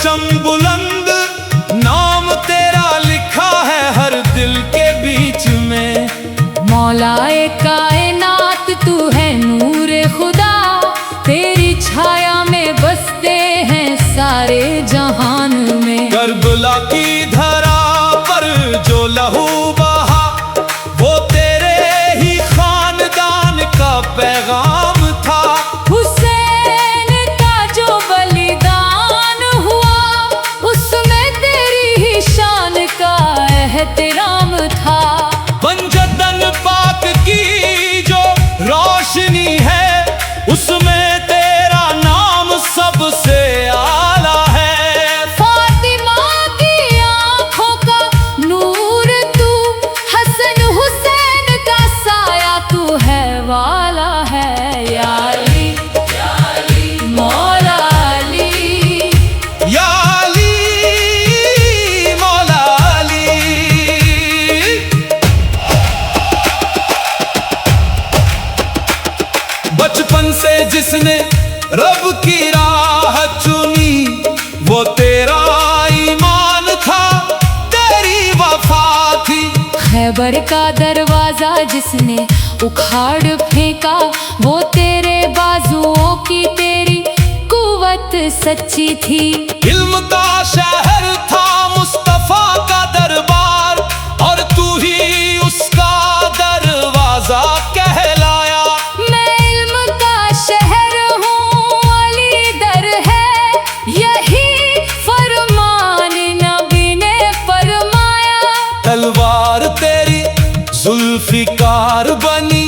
परचम बुलंद नाम तेरा लिखा है हर दिल के बीच में। मौलाए कायनात तू है नूरे खुदा, तेरी छाया में बसते हैं सारे जहान में। करबला की धरा पर जो लहू बहा वो तेरे ही खानदान का पैगाम था। हुसैन का जो बलिदान हुआ उसमें तेरी ही शान का एहतराम था। पंजतन पाक की जो रोशनी है उसमें तेरा नाम सबसे आला है। फातिमा की आंखों का नूर तू, हसन हुसैन का साया तू है वाला है। या अली मौला अली, या अली मौला अली। बचपन से जिसने रब की राह चुनी वो तेरा ईमान था, तेरी वफा थी। खैबर का दरवाजा जिसने उखाड़ फेंका वो तेरे बाजुओं की तेरी कुव्वत सच्ची थी। इल्म का शहर था मुस्तफा का दरबार और तू ही उसका दरवाजा कहलाया। मैं इल्म का शहर हूँ, अली दर है, यही फरमान नबी ने फरमाया। तलवार तेरी जुल्फिकार बनी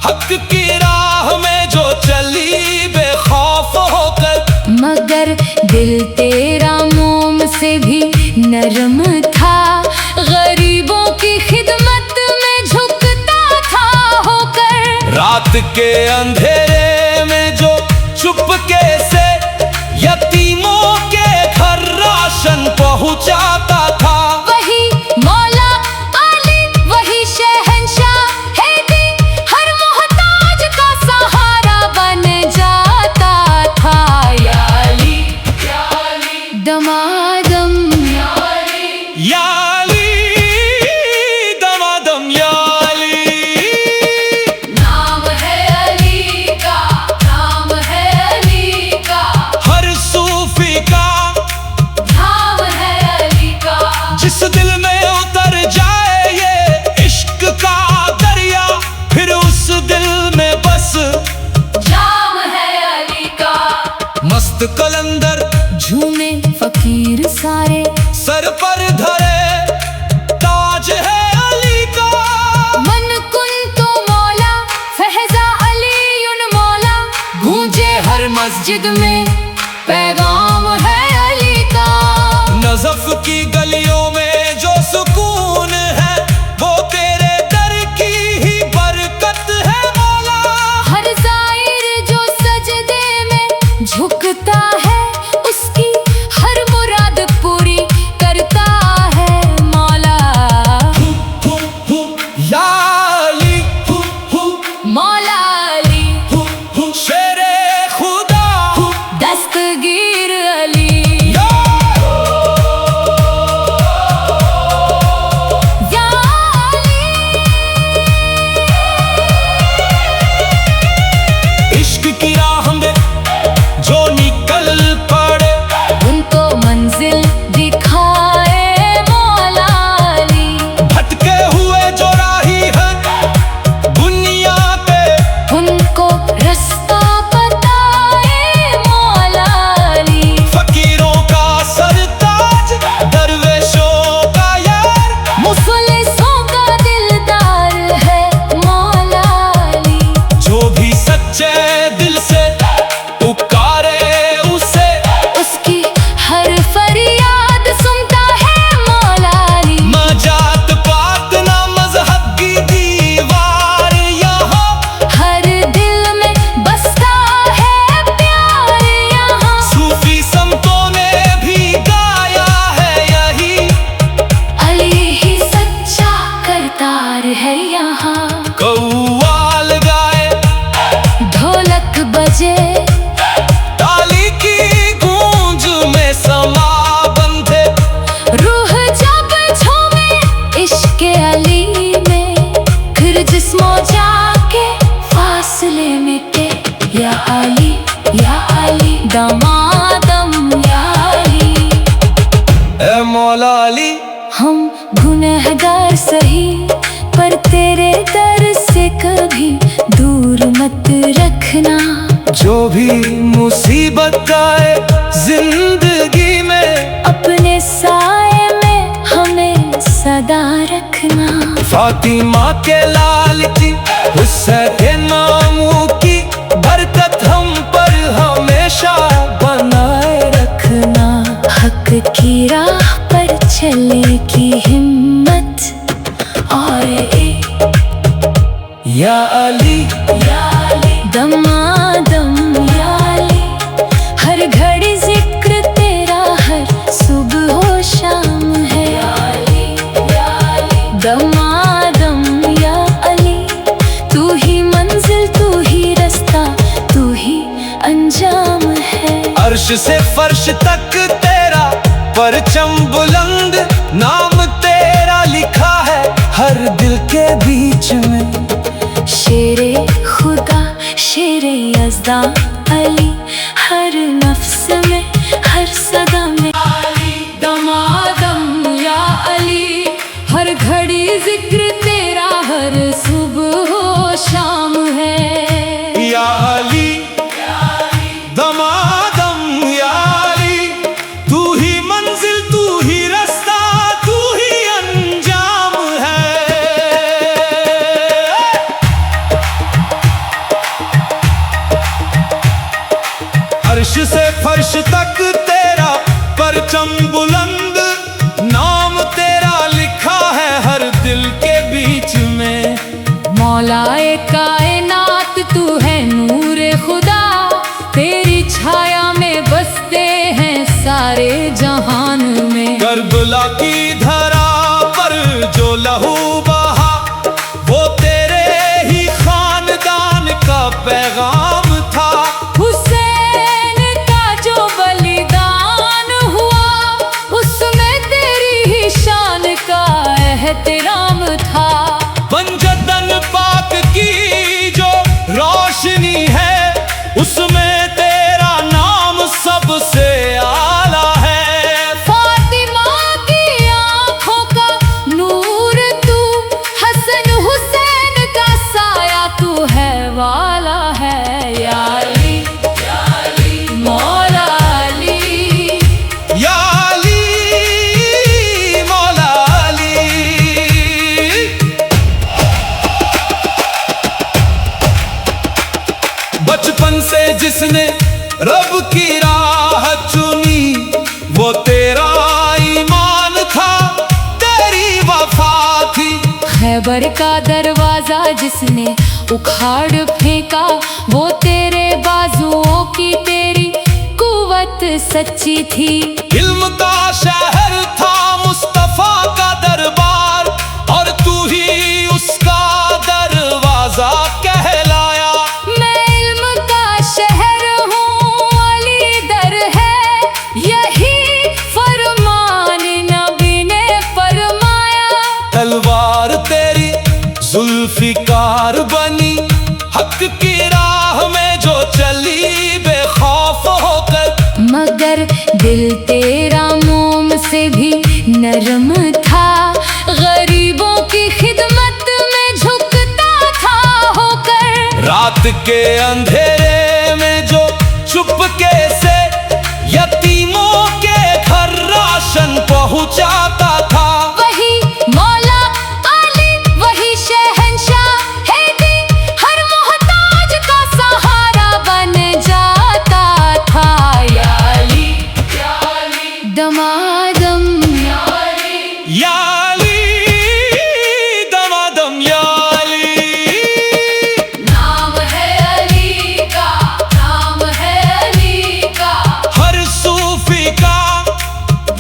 हक की राह में जो चली बेखौफ होकर। मगर दिल तेरा मोम से भी नरम था, गरीबों की खिदमत में झुकता था होकर। रात के अंधेरे में जो चुपके से यतीमों के घर राशन पहुंचाता था। वही मौला अली, वही शहंशाह हैदी, हर मोहताज का सहारा बन जाता था। या अली दमादम, या अली दमादम, या अली। नाम है अली का, नाम है अली का, हर सूफी का नाम है अली का। जिस दिल में उतर जाए ये इश्क का दरिया फिर उस दिल में बस नाम है अली का। मस्त कलंदर झूमे फकीर सारे, सर पर धरे ताज है अली का। मन कुन तो मौला फहजा अली उन मौला, गूंजे हर मस्जिद में पैगाम है अली का। नज़फ की गलियों में जो सुकून है वो तेरे दर की ही बरकत है मौला। हर ज़ाहिर जो सजदे में झुकता है उसकी हर मुराद पूरी करता है मौला। या अली मौला अली शेरे खुदा जो भी मुसीबत आए जिंदगी में, अपने साए में हमें सदा रखना। फातिमा के लाल की, हुसैन के नामों की बरकत हम पर हमेशा बनाए रखना। हक की राह पर चलने की हिम्मत आए या अली, दमादम या अली। हर घड़ी जिक्र तेरा हर सुबह हो शाम है। दमादम या अली, तू ही मंजिल, तू ही रास्ता, तू ही अंजाम है। अर्श से फर्श तक तेरा परचम बुलंद, नाम तेरा लिखा है हर दिल के बीच में। शेरे खुदा, शेरे यज़्दा अली, हर नफ्स में, हर सदा में। दमादम या अली, हर घड़ी जिक्र तेरा, हर सुबह हो शाम है। या अली, दमादम या अली, तू ही मंजिल, तू ही रास्ता, तू ही अंजाम है। अर्श से फर्श तक तेरा परचम बुलंद, नाम तेरा लिखा है हर दिल के बीच में। मौलाए कायनात तू है नूरे खुदा, तेरी छाया में बसते हैं सारे जहान में। करबला की धरा पर जो लहू बहा, वो तेरे ही खानदान का पैगाम था। हुसैन का जो बलिदान हुआ, उसमें तेरी ही शान का एहतराम था। पंजतन पाक की जो रोशनी है, उसमें तेरा नाम सबसे आला है। फातिमा की आंखों का नूर तू, हसन हुसैन का साया तू है वाला है। या अली, मौला अली, या अली, मौला अली। बचपन से जिसने रब की राह चुनी, वो तेरा ईमान था, तेरी वफा थी। खैबर का दरवाजा जिसने उखाड़ फेंका, वो तेरे बाजुओं की तेरी कुव्वत सच्ची थी। इल्म का शहर था मुस्तफा का दरबार, और तू ही उसका दरवाजा कहलाया। मैं इल्म का शहर हूँ, अली दर है, यही फरमान नबी ने फरमाया। तलवार तेरी जुल्फिकार बनी, हक की राह में जो चली बेखौफ होकर। मगर दिल तेरा मोम से भी नरम था, गरीबों की खिदमत में झुकता था होकर। रात के अंधेरे में जो चुपके से यतीमों के घर राशन पहुंचाता था। वही मौला अली, वही शहंशाह हैदी, हर मोहताज का सहारा बन जाता था। या अली, दमादम या अली, या अली, दमादम या अली। नाम है अली का, नाम है अली का, हर सूफी का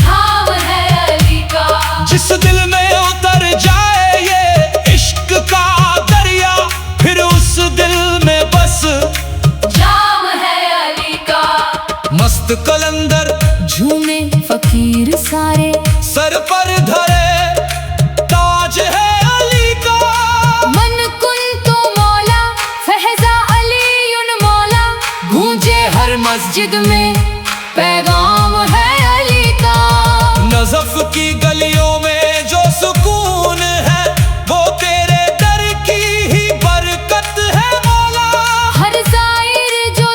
नाम है अली का। जिस दिल में उतर जाए ये इश्क का दरिया, फिर उस दिल में बस जाम है अली का। मस्त कलंदर झूमे फकीर सारे, सर पर धरे ताज है अली का। मन कुन तो मौला, फहजा अली उन मौला, गूंजे हर मस्जिद में पैगाम है अली का। नज़फ की गलियों में जो सुकून है, वो तेरे दर की ही बरकत है मौला। हर जाहिर जो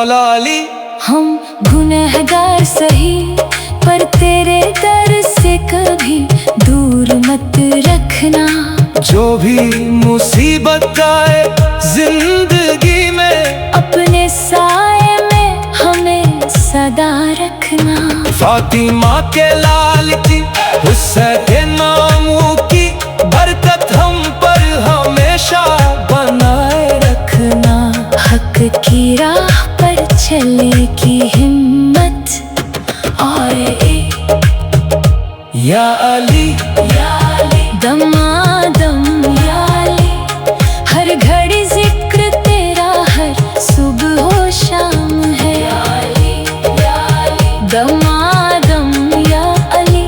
मौला अली। हम गुनहगार सही पर तेरे दर से कभी दूर मत रखना। जो भी मुसीबत आए जिंदगी में अपने साए में हमें सदा रखना। फातिमा के लाल की हुस्न के नामों की बरकत हम पर हमेशा बनाए रखना। हक की राह पर चले की हिम्मत और या अली दमादम या अली। हर घड़ी जिक्र तेरा हर सुबह हो शाम है। दमादम या अली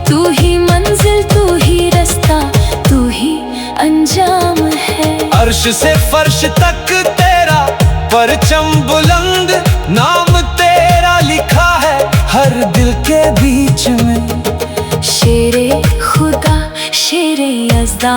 तू ही मंजिल तू ही रास्ता तू ही अंजाम है। अर्श से फर्श तक तेरा परचम बुलंद, नाम तेरा लिखा है हर दिल के बीच में। शेरे खुदा शेरे यज़्दा